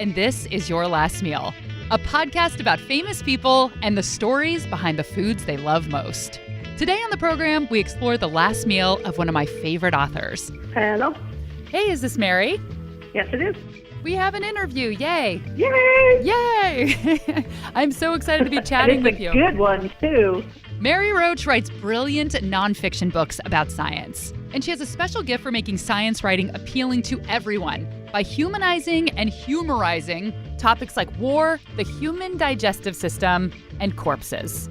and this is Your Last Meal, a podcast about famous people and the stories behind the foods they love most. Today on the program, we explore the last meal of one of my favorite authors. Hello. Hey, is this Mary? Yes, it is. We have an interview. Yay. Yay! Yay! I'm so excited to be chatting with you. It's a good one, too. Mary Roach writes brilliant nonfiction books about science. And she has a special gift for making science writing appealing to everyone by humanizing and humorizing topics like war, the human digestive system, and corpses.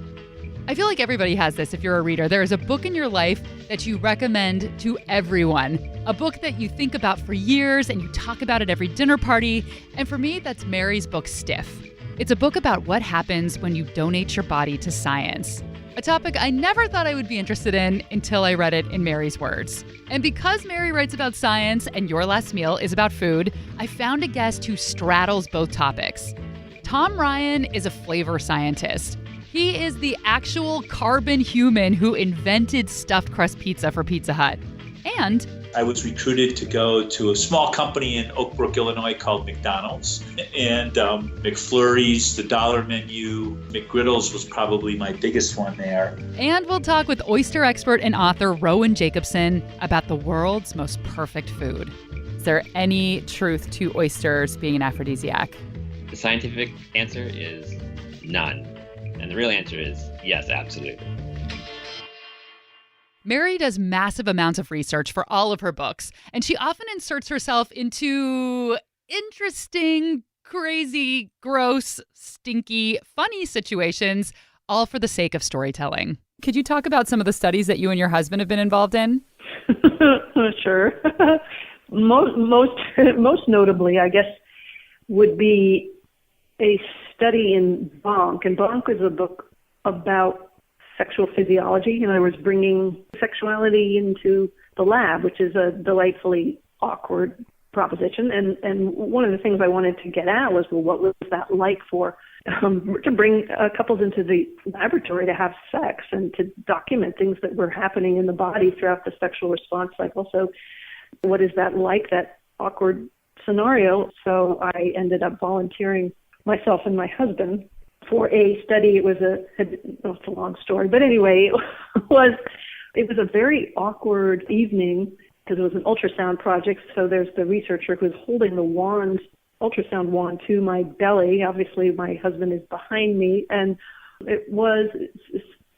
I feel like everybody has this if you're a reader. There is a book in your life that you recommend to everyone. A book that you think about for years and you talk about at every dinner party. And for me, that's Mary's book, Stiff. It's a book about what happens when you donate your body to science. A topic I never thought I would be interested in until I read it in Mary's words. And because Mary writes about science and Your Last Meal is about food, I found a guest who straddles both topics. Tom Ryan is a flavor scientist. He is the actual carbon human who invented stuffed crust pizza for Pizza Hut. And I was recruited to go to a small company in Oak Brook, Illinois called McDonald's. And McFlurry's, the dollar menu, McGriddles was probably my biggest one there. And we'll talk with oyster expert and author Rowan Jacobsen about the world's most perfect food. Is there any truth to oysters being an aphrodisiac? The scientific answer is none. And the real answer is yes, absolutely. Mary does massive amounts of research for all of her books, and she often inserts herself into interesting, crazy, gross, stinky, funny situations, all for the sake of storytelling. Could you talk about some of the studies that you and your husband have been involved in? Sure. Most notably, I guess, would be a study in Bonk. And Bonk is a book about sexual physiology. In other words, bringing sexuality into the lab, which is a delightfully awkward proposition. And one of the things I wanted to get at was, well, what was that like for to bring couples into the laboratory to have sex and to document things that were happening in the body throughout the sexual response cycle. So what is that like, that awkward scenario? So I ended up volunteering myself and my husband for a study. It's a long story, but anyway, it was a very awkward evening because it was an ultrasound project. So there's the researcher who's holding the ultrasound wand to my belly. Obviously, my husband is behind me, and it was,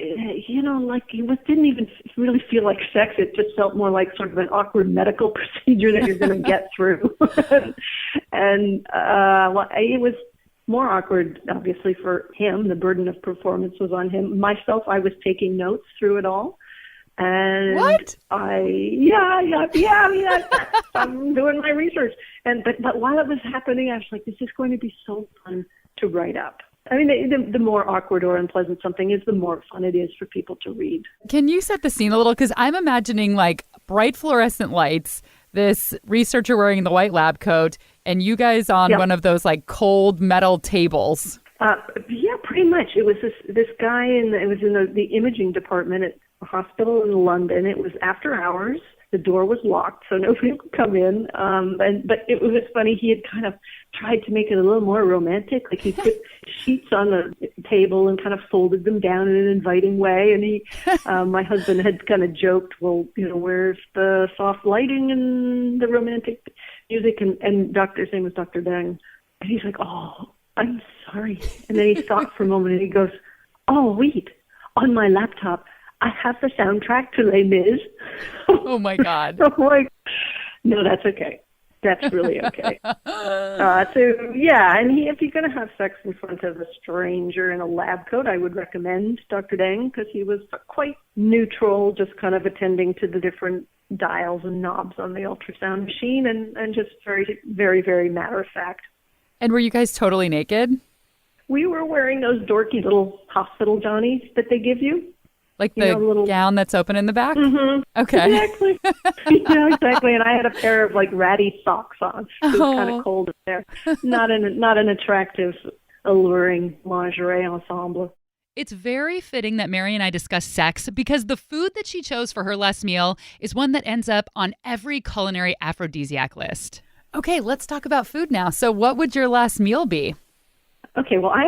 like it didn't even really feel like sex. It just felt more like sort of an awkward medical procedure that you're going to get through. And it was more awkward, obviously, for him. The burden of performance was on him. Myself, I was taking notes through it all. And what? I'm doing my research. But while it was happening, I was like, this is going to be so fun to write up. I mean, the more awkward or unpleasant something is, the more fun it is for people to read. Can you set the scene a little? Because I'm imagining like bright fluorescent lights, this researcher wearing the white lab coat, and you guys on one of those like cold metal tables. Yeah, pretty much. It was this guy, it was in the imaging department at a hospital in London. It was after hours. The door was locked, so nobody could come in. But it was funny. He had kind of tried to make it a little more romantic. Like he put sheets on the table and kind of folded them down in an inviting way. And my husband had kind of joked, well, where's the soft lighting and the romantic music? And his name was Dr. Deng. And he's like, oh, I'm sorry. And then he thought for a moment and he goes, oh, wait, on my laptop, I have the soundtrack to Les Mis. Oh, my God. I'm like, no, that's okay. That's really okay. And if you're going to have sex in front of a stranger in a lab coat, I would recommend Dr. Deng because he was quite neutral, just kind of attending to the different dials and knobs on the ultrasound machine and just very, very, very matter of fact. And were you guys totally naked? We were wearing those dorky little hospital johnnies that they give you. Like the little gown that's open in the back? Mm-hmm. Okay. Exactly. Yeah, exactly. And I had a pair of like ratty socks on. It was kind of cold in there. Not an attractive, alluring lingerie ensemble. It's very fitting that Mary and I discuss sex because the food that she chose for her last meal is one that ends up on every culinary aphrodisiac list. Okay, let's talk about food now. So what would your last meal be? Okay, well, I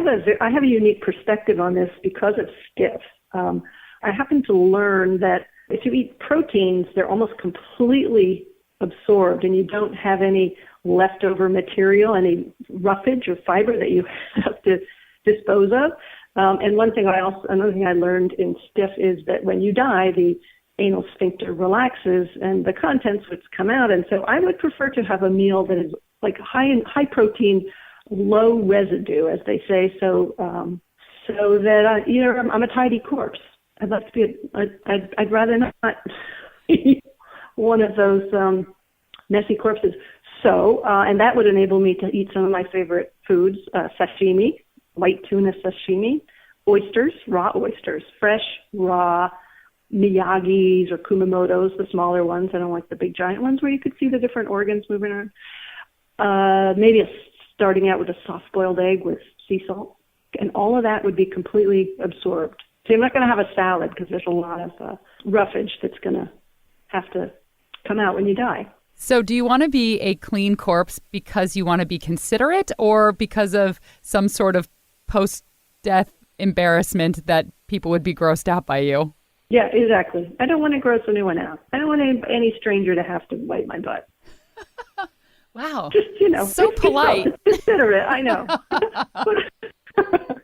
have a unique perspective on this because of stiff. I happen to learn that if you eat proteins, they're almost completely absorbed, and you don't have any leftover material, any roughage or fiber that you have to dispose of. And another thing I learned in stiff is that when you die, the anal sphincter relaxes and the contents would come out. And so I would prefer to have a meal that is like high protein, low residue, as they say, so that either I'm a tidy corpse. I'd like to be. I'd rather not be one of those messy corpses. So, and that would enable me to eat some of my favorite foods: sashimi, white tuna sashimi, oysters, raw oysters, fresh, raw, Miyagi's or Kumamoto's, the smaller ones. I don't like the big giant ones where you could see the different organs moving around. Maybe starting out with a soft-boiled egg with sea salt, and all of that would be completely absorbed. So you're not going to have a salad because there's a lot of roughage that's going to have to come out when you die. So do you want to be a clean corpse because you want to be considerate, or because of some sort of post-death embarrassment that people would be grossed out by you? Yeah, exactly. I don't want to gross anyone out. I don't want any stranger to have to wipe my butt. Wow. Just, so polite. Considerate, I know.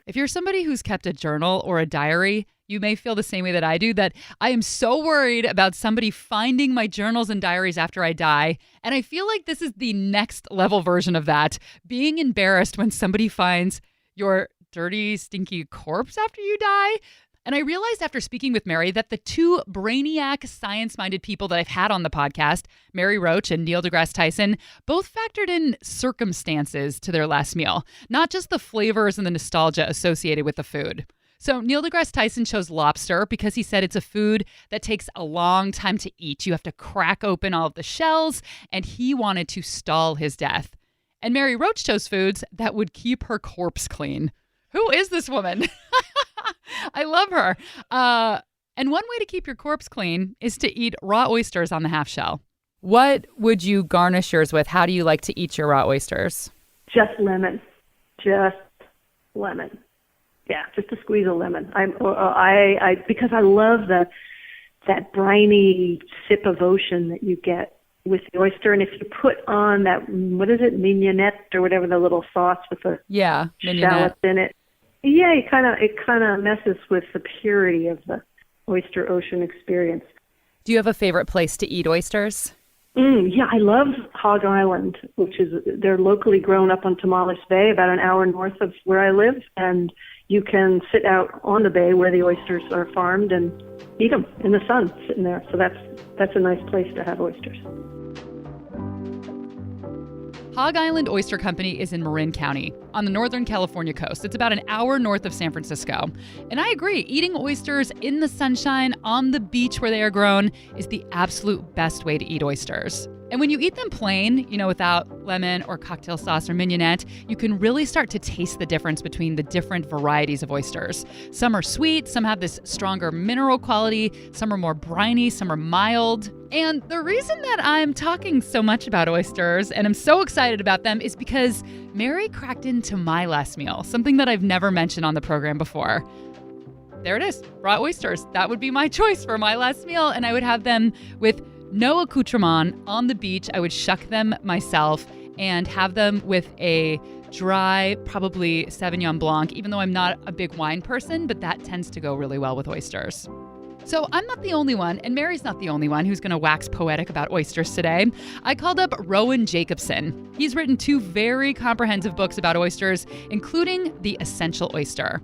If you're somebody who's kept a journal or a diary, you may feel the same way that I do, that I am so worried about somebody finding my journals and diaries after I die. And I feel like this is the next level version of that, being embarrassed when somebody finds your dirty, stinky corpse after you die. And I realized after speaking with Mary that the two brainiac, science-minded people that I've had on the podcast, Mary Roach and Neil deGrasse Tyson, both factored in circumstances to their last meal, not just the flavors and the nostalgia associated with the food. So Neil deGrasse Tyson chose lobster because he said it's a food that takes a long time to eat. You have to crack open all of the shells, and he wanted to stall his death. And Mary Roach chose foods that would keep her corpse clean. Who is this woman? I love her. And one way to keep your corpse clean is to eat raw oysters on the half shell. What would you garnish yours with? How do you like to eat your raw oysters? Just lemon. Just lemon. Yeah, just a squeeze of lemon. Because I love that briny sip of ocean that you get with the oyster. And if you put on that, what is it, mignonette or whatever, the little sauce with the shallots in it. Yeah, it kind of messes with the purity of the oyster ocean experience. Do you have a favorite place to eat oysters? Yeah, I love Hog Island, they're locally grown up on Tamales Bay, about an hour north of where I live, and you can sit out on the bay where the oysters are farmed and eat them in the sun, sitting there. So that's a nice place to have oysters. Hog Island Oyster Company is in Marin County on the Northern California coast. It's about an hour north of San Francisco. And I agree, eating oysters in the sunshine on the beach where they are grown is the absolute best way to eat oysters. And when you eat them plain, without lemon or cocktail sauce or mignonette, you can really start to taste the difference between the different varieties of oysters. Some are sweet, some have this stronger mineral quality, some are more briny, some are mild. And the reason that I'm talking so much about oysters and I'm so excited about them is because Mary cracked into my last meal, something that I've never mentioned on the program before. There it is, raw oysters. That would be my choice for my last meal, and I would have them with no accoutrement on the beach. I would shuck them myself and have them with a dry, probably Sauvignon Blanc, even though I'm not a big wine person, but that tends to go really well with oysters. So I'm not the only one, and Mary's not the only one who's going to wax poetic about oysters today. I called up Rowan Jacobsen. He's written 2 very comprehensive books about oysters, including The Essential Oyster.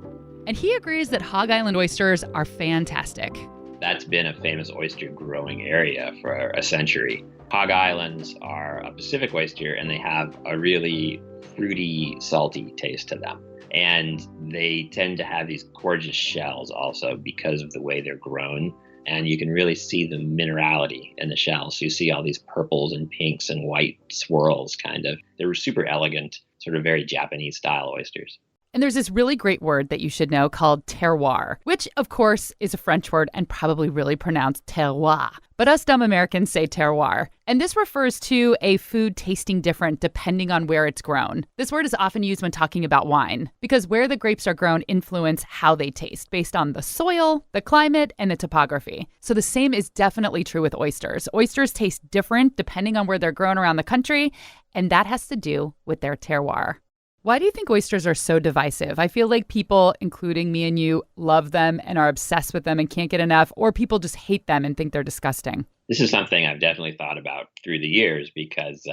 And he agrees that Hog Island oysters are fantastic. That's been a famous oyster growing area for a century. Hog Islands are a Pacific oyster, and they have a really fruity, salty taste to them. And they tend to have these gorgeous shells also because of the way they're grown. And you can really see the minerality in the shells. So you see all these purples and pinks and white swirls, kind of. They're super elegant, sort of very Japanese style oysters. And there's this really great word that you should know called terroir, which, of course, is a French word and probably really pronounced terroir. But us dumb Americans say terroir. And this refers to a food tasting different depending on where it's grown. This word is often used when talking about wine because where the grapes are grown influence how they taste based on the soil, the climate, and the topography. So the same is definitely true with oysters. Oysters taste different depending on where they're grown around the country, and that has to do with their terroir. Why do you think oysters are so divisive? I feel like people, including me and you, love them and are obsessed with them and can't get enough, or people just hate them and think they're disgusting. This is something I've definitely thought about through the years because,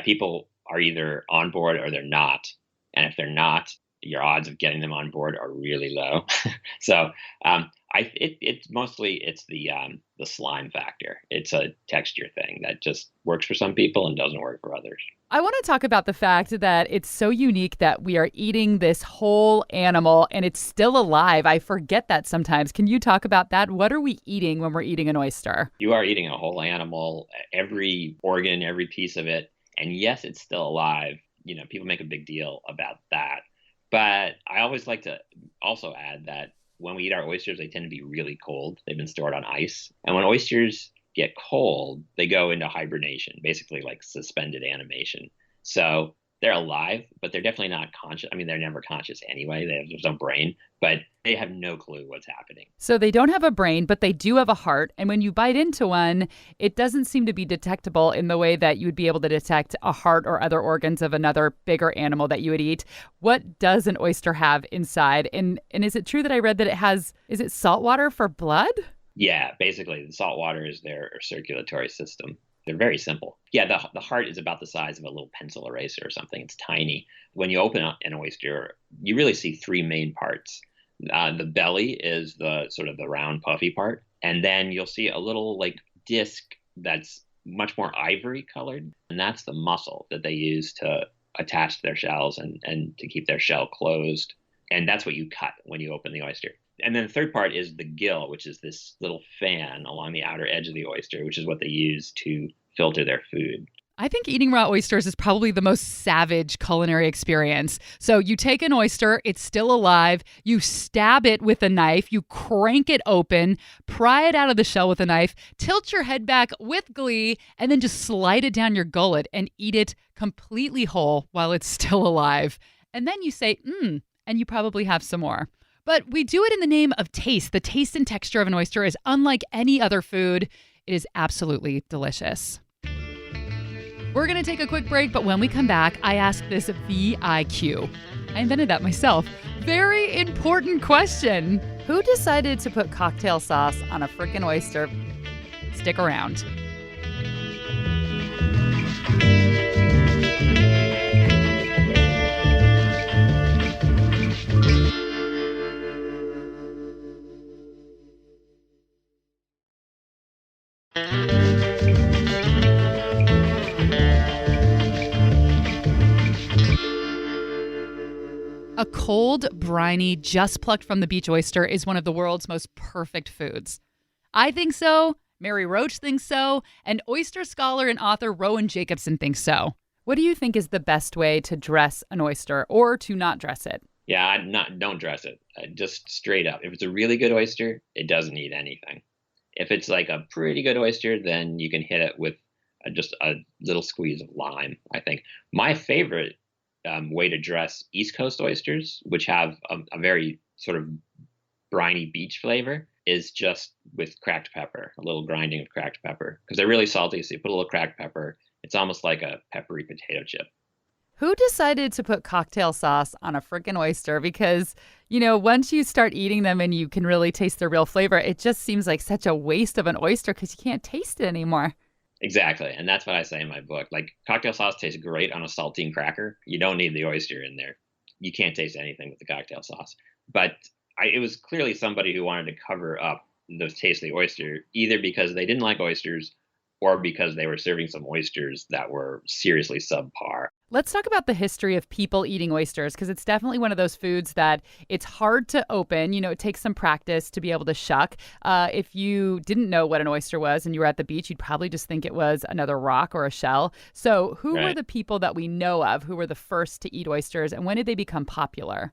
people are either on board or they're not. And if they're not, your odds of getting them on board are really low. So it's mostly the slime factor. It's a texture thing that just works for some people and doesn't work for others. I want to talk about the fact that it's so unique that we are eating this whole animal and it's still alive. I forget that sometimes. Can you talk about that? What are we eating when we're eating an oyster? You are eating a whole animal, every organ, every piece of it. And yes, it's still alive. You know, people make a big deal about that. But I always like to also add that when we eat our oysters, they tend to be really cold. They've been stored on ice. And when oysters get cold, they go into hibernation, basically like suspended animation. So they're alive, but they're definitely not conscious. I mean, they're never conscious anyway. There's no brain, but they have no clue what's happening. So they don't have a brain, but they do have a heart. And when you bite into one, it doesn't seem to be detectable in the way that you would be able to detect a heart or other organs of another bigger animal that you would eat. What does an oyster have inside? And is it true that I read that is it salt water for blood? Yeah, basically the salt water is their circulatory system. They're very simple. Yeah, the heart is about the size of a little pencil eraser or something. It's tiny. When you open an oyster, you really see three main parts. The belly is the sort of the round puffy part. And then you'll see a little like disc that's much more ivory colored. And that's the muscle that they use to attach their shells and to keep their shell closed. And that's what you cut when you open the oyster. And then the third part is the gill, which is this little fan along the outer edge of the oyster, which is what they use to filter their food. I think eating raw oysters is probably the most savage culinary experience. So you take an oyster, it's still alive, you stab it with a knife, you crank it open, pry it out of the shell with a knife, tilt your head back with glee, and then just slide it down your gullet and eat it completely whole while it's still alive. And then you say, and you probably have some more. But we do it in the name of taste. The taste and texture of an oyster is unlike any other food. It is absolutely delicious. We're going to take a quick break, but when we come back, I ask this VIQ. I invented that myself. Very important question. Who decided to put cocktail sauce on a frickin' oyster? Stick around. A cold, briny, just plucked from the beach oyster is one of the world's most perfect foods. I think so, Mary Roach thinks so, and oyster scholar and author Rowan Jacobsen thinks so. What do you think is the best way to dress an oyster or to not dress it? Yeah, don't dress it. Just straight up. If it's a really good oyster, it doesn't need anything. If it's like a pretty good oyster, then you can hit it with just a little squeeze of lime, I think. My favorite way to dress East Coast oysters, which have a very sort of briny beach flavor, is just with cracked pepper, a little grinding of cracked pepper. Because they're really salty, so you put a little cracked pepper. It's almost like a peppery potato chip. Who decided to put cocktail sauce on a frickin' oyster? Because, once you start eating them and you can really taste their real flavor, it just seems like such a waste of an oyster because you can't taste it anymore. Exactly. And that's what I say in my book. Like, cocktail sauce tastes great on a saltine cracker. You don't need the oyster in there. You can't taste anything with the cocktail sauce. But it was clearly somebody who wanted to cover up the taste of the oyster, either because they didn't like oysters or because they were serving some oysters that were seriously subpar. Let's talk about the history of people eating oysters, because it's definitely one of those foods that it's hard to open. It takes some practice to be able to shuck. If you didn't know what an oyster was and you were at the beach, you'd probably just think it was another rock or a shell. So who were the people that we know of who were the first to eat oysters, and when did they become popular?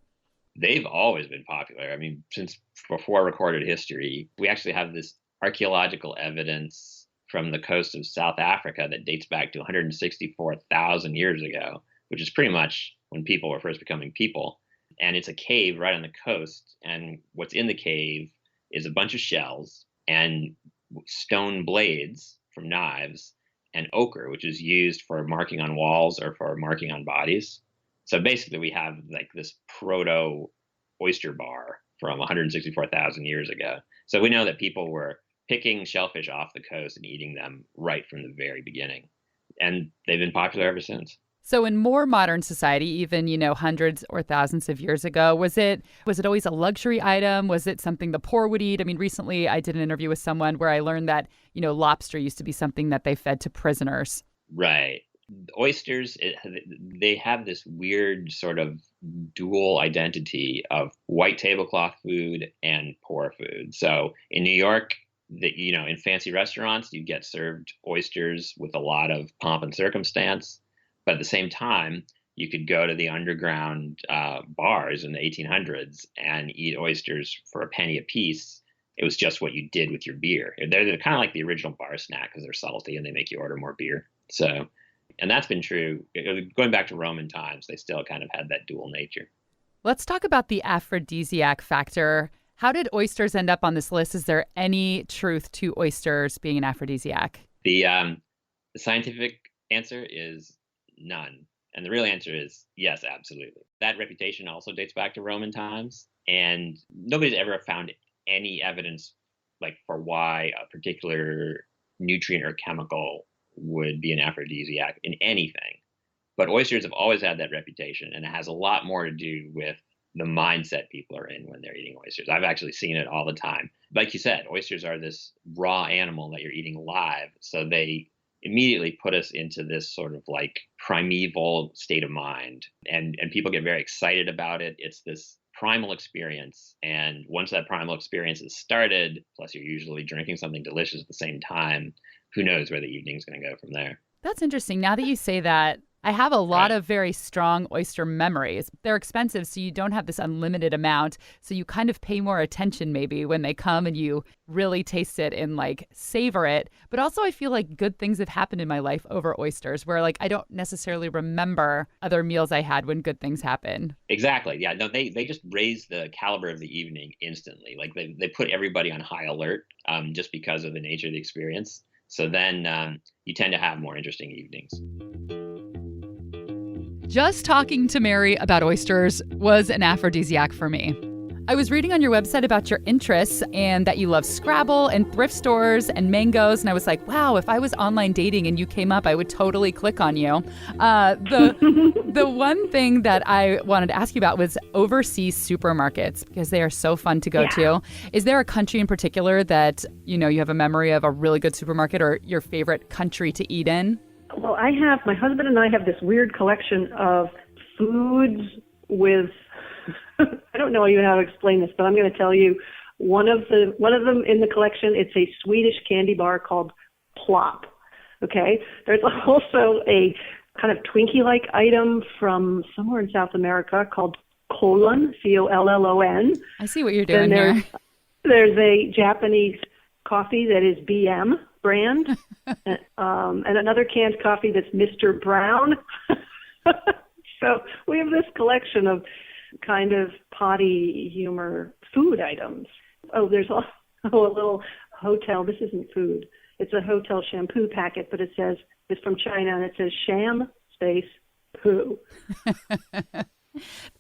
they've always been popular. I mean, since before recorded history, we actually have this archaeological evidence from the coast of South Africa that dates back to 164,000 years ago, which is pretty much when people were first becoming people. And it's a cave right on the coast. And what's in the cave is a bunch of shells and stone blades from knives and ochre, which is used for marking on walls or for marking on bodies. So basically, we have like this proto oyster bar from 164,000 years ago. So we know that people were picking shellfish off the coast and eating them right from the very beginning. And they've been popular ever since. So in more modern society, even, hundreds or thousands of years ago, was it always a luxury item? Was it something the poor would eat? I mean, recently I did an interview with someone where I learned that, lobster used to be something that they fed to prisoners. Right. Oysters, they have this weird sort of dual identity of white tablecloth food and poor food. So in New York, in fancy restaurants, you get served oysters with a lot of pomp and circumstance. But at the same time, you could go to the underground bars in the 1800s and eat oysters for a penny a piece. It was just what you did with your beer. They're kind of like the original bar snack because they're salty and they make you order more beer. So, and that's been true. Going back to Roman times, they still kind of had that dual nature. Let's talk about the aphrodisiac factor. How did oysters end up on this list? Is there any truth to oysters being an aphrodisiac? The scientific answer is none. And the real answer is yes, absolutely. That reputation also dates back to Roman times. And nobody's ever found any evidence like for why a particular nutrient or chemical would be an aphrodisiac in anything. But oysters have always had that reputation, and it has a lot more to do with the mindset people are in when they're eating oysters. I've actually seen it all the time. Like you said, oysters are this raw animal that you're eating live. So they immediately put us into this sort of like primeval state of mind. And people get very excited about it. It's this primal experience. And once that primal experience is started, plus you're usually drinking something delicious at the same time, who knows where the evening's going to go from there. That's interesting. Now that you say that, I have a lot of very strong oyster memories. They're expensive, so you don't have this unlimited amount. So you kind of pay more attention maybe when they come and you really taste it and like savor it. But also I feel like good things have happened in my life over oysters where like I don't necessarily remember other meals I had when good things happen. Exactly. Yeah. No, they just raise the caliber of the evening instantly. Like they put everybody on high alert just because of the nature of the experience. So then you tend to have more interesting evenings. Just talking to Mary about oysters was an aphrodisiac for me. I was reading on your website about your interests and that you love Scrabble and thrift stores and mangoes. And I was like, wow, if I was online dating and you came up, I would totally click on you. The one thing that I wanted to ask you about was overseas supermarkets because they are so fun to go to. Is there a country in particular that, you have a memory of a really good supermarket or your favorite country to eat in? Well, my husband and I have this weird collection of foods with, I don't know even how to explain this, but I'm going to tell you one of them in the collection. It's a Swedish candy bar called Plop. Okay. There's also a kind of Twinkie-like item from somewhere in South America called Collon, Collon. I see what you're doing here. There's a Japanese coffee that is BM brand, and another canned coffee that's Mr. Brown. So we have this collection of kind of potty humor food items. Oh, there's a little hotel. This isn't food. It's a hotel shampoo packet, but it says it's from China, and it says sham space poo.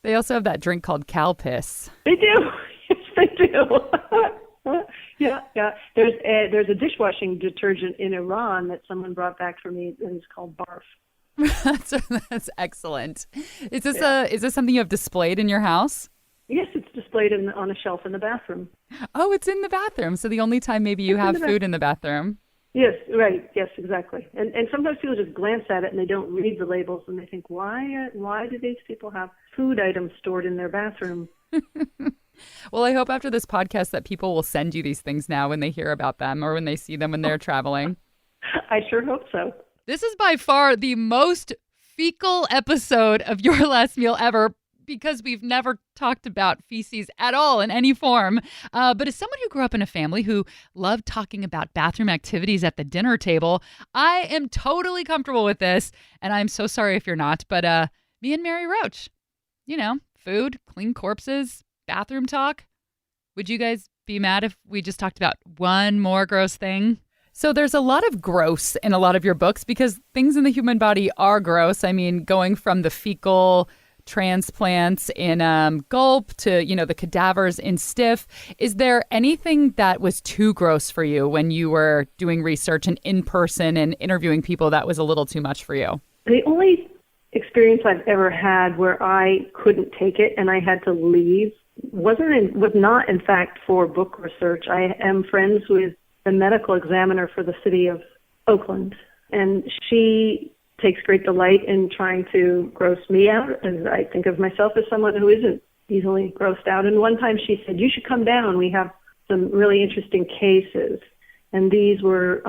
They also have that drink called cow piss. They do. Yes, they do. Yeah. There's a dishwashing detergent in Iran that someone brought back for me, and it's called Barf. That's excellent. Is this something you have displayed in your house? Yes, it's displayed on a shelf in the bathroom. Oh, it's in the bathroom. So the only time maybe you have food in the bathroom. Yes, right. Yes, exactly. And sometimes people just glance at it and they don't read the labels and they think, why do these people have food items stored in their bathroom? Well, I hope after this podcast that people will send you these things now when they hear about them or when they see them when they're traveling. I sure hope so. This is by far the most fecal episode of Your Last Meal ever because we've never talked about feces at all in any form. But as someone who grew up in a family who loved talking about bathroom activities at the dinner table, I am totally comfortable with this. And I'm so sorry if you're not. But me and Mary Roach, food, clean corpses, bathroom talk. Would you guys be mad if we just talked about one more gross thing? So there's a lot of gross in a lot of your books because things in the human body are gross. I mean, going from the fecal transplants in Gulp to, the cadavers in Stiff. Is there anything that was too gross for you when you were doing research and in person and interviewing people that was a little too much for you? The only experience I've ever had where I couldn't take it and I had to leave was not, in fact, for book research. I am friends with the medical examiner for the city of Oakland, and she takes great delight in trying to gross me out, and I think of myself as someone who isn't easily grossed out. And one time she said, "You should come down. We have some really interesting cases." And these were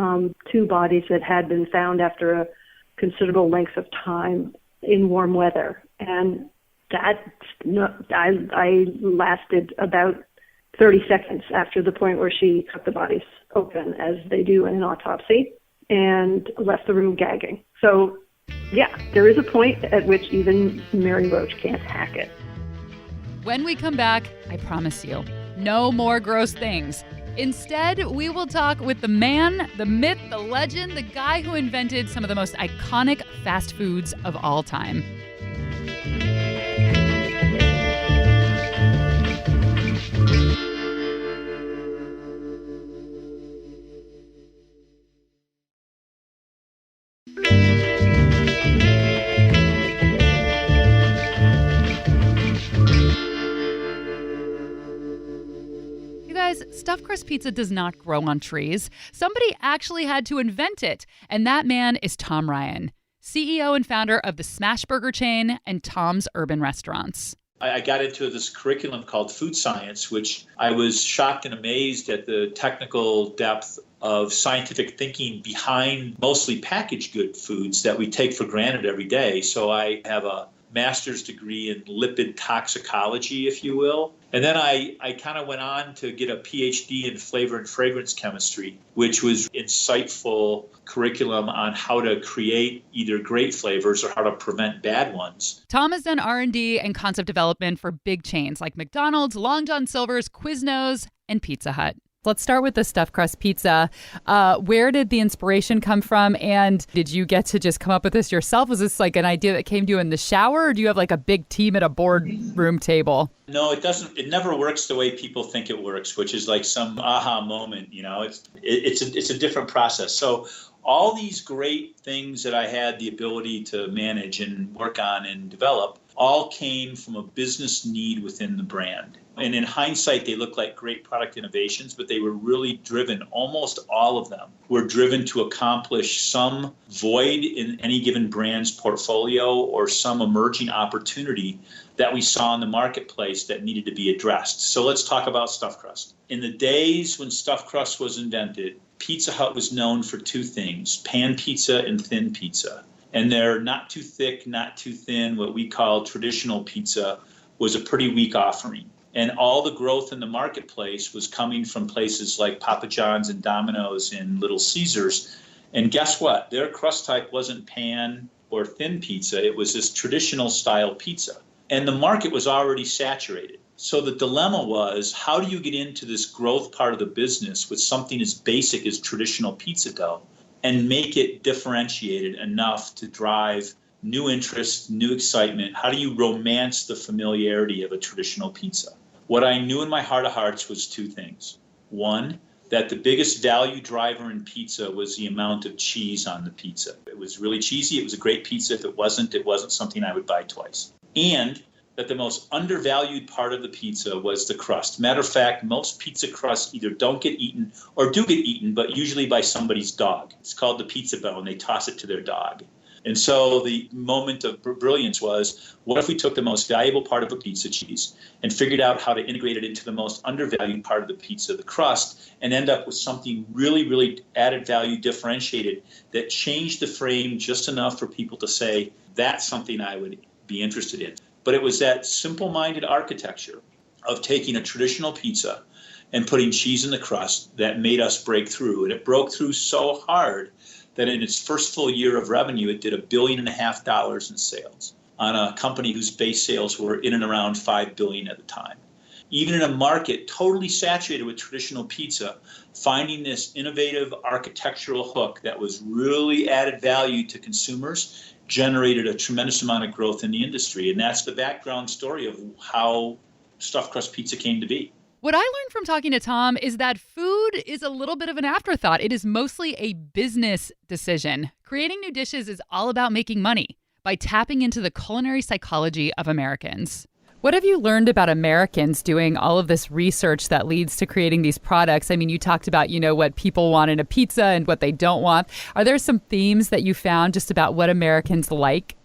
two bodies that had been found after a considerable length of time in warm weather. And I lasted about 30 seconds after the point where she cut the bodies open, as they do in an autopsy, and left the room gagging. So, yeah, there is a point at which even Mary Roach can't hack it. When we come back, I promise you, no more gross things. Instead, we will talk with the man, the myth, the legend, the guy who invented some of the most iconic fast foods of all time. Stuffed crust pizza does not grow on trees. Somebody actually had to invent it, and that man is Tom Ryan, CEO and founder of the Smashburger chain and Tom's Urban Restaurants. I got into this curriculum called food science, which I was shocked and amazed at the technical depth of scientific thinking behind mostly packaged good foods that we take for granted every day. So I have a master's degree in lipid toxicology, if you will. And then I kind of went on to get a PhD in flavor and fragrance chemistry, which was insightful curriculum on how to create either great flavors or how to prevent bad ones. Tom has done R&D and concept development for big chains like McDonald's, Long John Silver's, Quiznos, and Pizza Hut. Let's start with the stuffed crust pizza. Where did the inspiration come from? And did you get to just come up with this yourself? Was this like an idea that came to you in the shower? Or do you have like a big team at a boardroom table? No, it doesn't. It never works the way people think it works, which is like some aha moment. It's a different process. So all these great things that I had the ability to manage and work on and develop all came from a business need within the brand. And in hindsight, they look like great product innovations, but they were really driven, almost all of them were driven to accomplish some void in any given brand's portfolio or some emerging opportunity that we saw in the marketplace that needed to be addressed. So let's talk about stuffed crust. In the days when stuffed crust was invented, Pizza Hut was known for two things, pan pizza and thin pizza. And they're not too thick, not too thin. What we call traditional pizza was a pretty weak offering. And all the growth in the marketplace was coming from places like Papa John's and Domino's and Little Caesars. And guess what? Their crust type wasn't pan or thin pizza. It was this traditional style pizza. And the market was already saturated. So the dilemma was, how do you get into this growth part of the business with something as basic as traditional pizza dough and make it differentiated enough to drive new interest, new excitement? How do you romance the familiarity of a traditional pizza? What I knew in my heart of hearts was two things. One, that the biggest value driver in pizza was the amount of cheese on the pizza. It was really cheesy. It was a great pizza. If it wasn't something I would buy twice. And that the most undervalued part of the pizza was the crust. Matter of fact, most pizza crusts either don't get eaten or do get eaten, but usually by somebody's dog. It's called the pizza bone, and they toss it to their dog. And so the moment of brilliance was, what if we took the most valuable part of a pizza, cheese, and figured out how to integrate it into the most undervalued part of the pizza, the crust, and end up with something really, really added value, differentiated, that changed the frame just enough for people to say, that's something I would be interested in. But it was that simple-minded architecture of taking a traditional pizza and putting cheese in the crust that made us break through. And it broke through so hard that in its first full year of revenue, it did $1.5 billion in sales on a company whose base sales were in and around $5 billion at the time. Even in a market totally saturated with traditional pizza, finding this innovative architectural hook that was really added value to consumers generated a tremendous amount of growth in the industry. And that's the background story of how stuffed crust pizza came to be. What I learned from talking to Tom is that food is a little bit of an afterthought. It is mostly a business decision. Creating new dishes is all about making money by tapping into the culinary psychology of Americans. What have you learned about Americans doing all of this research that leads to creating these products? I mean, you talked about, what people want in a pizza and what they don't want. Are there some themes that you found just about what Americans like?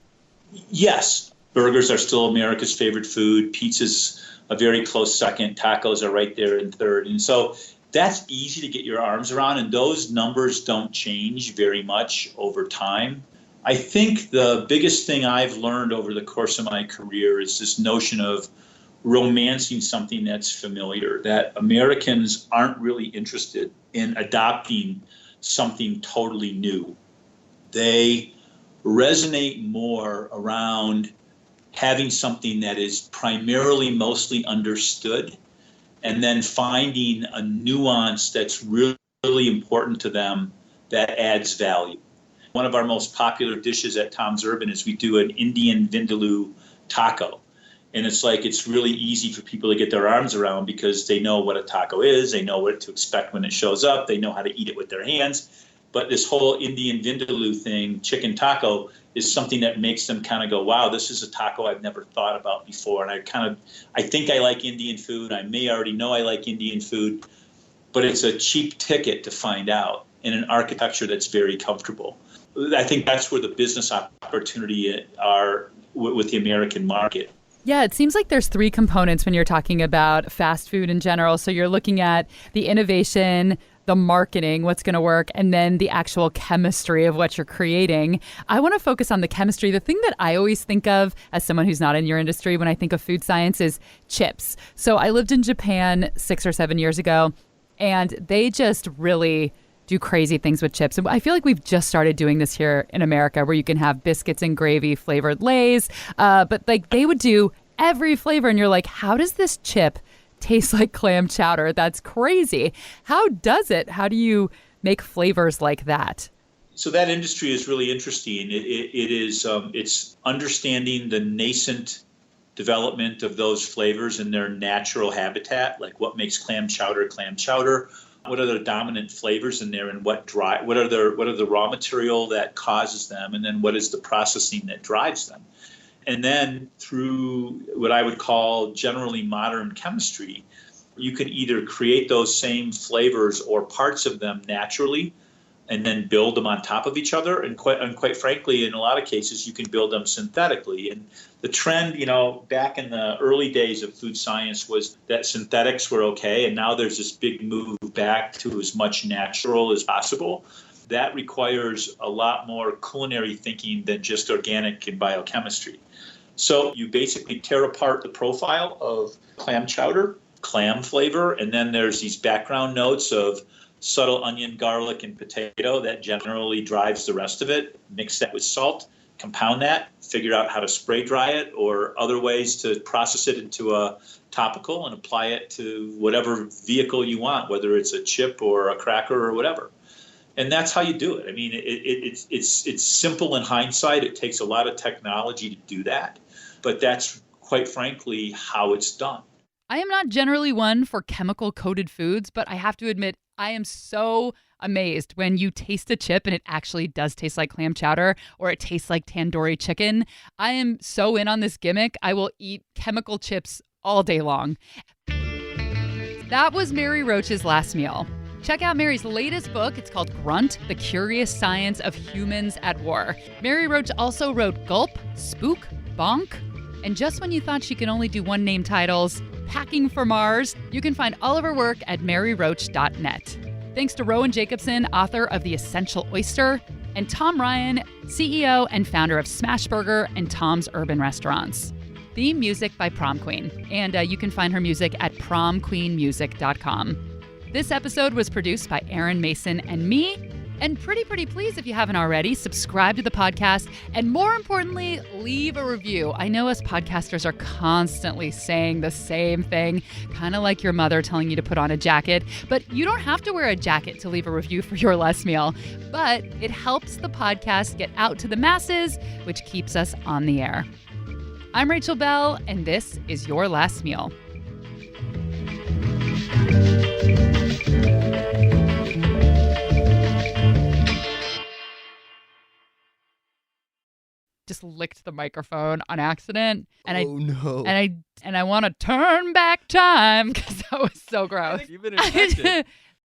Yes. Burgers are still America's favorite food. Pizza's a very close second. Tacos are right there in third. And so that's easy to get your arms around. And those numbers don't change very much over time. I think the biggest thing I've learned over the course of my career is this notion of romancing something that's familiar, that Americans aren't really interested in adopting something totally new. They resonate more around having something that is primarily mostly understood and then finding a nuance that's really important to them that adds value. One of our most popular dishes at Tom's Urban is we do an Indian vindaloo taco. And it's really easy for people to get their arms around because they know what a taco is, they know what to expect when it shows up, they know how to eat it with their hands. But this whole Indian vindaloo thing, chicken taco, is something that makes them kind of go, wow, this is a taco I've never thought about before. And I think I like Indian food. I may already know I like Indian food, but it's a cheap ticket to find out in an architecture that's very comfortable. I think that's where the business opportunity are with the American market. Yeah, it seems like there's three components when you're talking about fast food in general. So you're looking at the innovation, the marketing, what's going to work, and then the actual chemistry of what you're creating. I want to focus on the chemistry. The thing that I always think of as someone who's not in your industry when I think of food science is chips. So I lived in Japan 6 or 7 years ago, and they just really do crazy things with chips. And I feel like we've just started doing this here in America where you can have biscuits and gravy flavored Lay's. But they would do every flavor. And you're like, how does this chip taste like clam chowder? That's crazy. How does it? How do you make flavors like that? So that industry is really interesting. It's understanding the nascent development of those flavors in their natural habitat, like what makes clam chowder. What are the dominant flavors in there, and what are the raw material that causes them, and then what is the processing that drives them? And then through what I would call generally modern chemistry, you can either create those same flavors or parts of them naturally and then build them on top of each other. And quite frankly, in a lot of cases, you can build them synthetically. And the trend, back in the early days of food science was that synthetics were okay. And now there's this big move back to as much natural as possible. That requires a lot more culinary thinking than just organic and biochemistry. So you basically tear apart the profile of clam chowder, clam flavor, and then there's these background notes of subtle onion, garlic, and potato that generally drives the rest of it. Mix that with salt, compound that, figure out how to spray dry it or other ways to process it into a topical and apply it to whatever vehicle you want, whether it's a chip or a cracker or whatever. And that's how you do it. I mean, it's simple in hindsight. It takes a lot of technology to do that, but that's quite frankly how it's done. I am not generally one for chemical-coated foods, but I have to admit, I am so amazed when you taste a chip and it actually does taste like clam chowder or it tastes like tandoori chicken. I am so in on this gimmick. I will eat chemical chips all day long. That was Mary Roach's last meal. Check out Mary's latest book. It's called Grunt, The Curious Science of Humans at War. Mary Roach also wrote Gulp, Spook, Bonk, and just when you thought she could only do one-name titles, Packing for Mars. You can find all of her work at maryroach.net. Thanks to Rowan Jacobsen, author of The Essential Oyster, and Tom Ryan, CEO and founder of Smashburger and Tom's Urban Restaurants. Theme music by Prom Queen. And you can find her music at promqueenmusic.com. This episode was produced by Aaron Mason and me. And pretty please, if you haven't already, subscribe to the podcast. And more importantly, leave a review. I know us podcasters are constantly saying the same thing, kind of like your mother telling you to put on a jacket. But you don't have to wear a jacket to leave a review for your last meal. But it helps the podcast get out to the masses, which keeps us on the air. I'm Rachel Belle, and this is Your Last Meal. Just licked the microphone on accident, and no! I want to turn back time because that was so gross. You've been infected.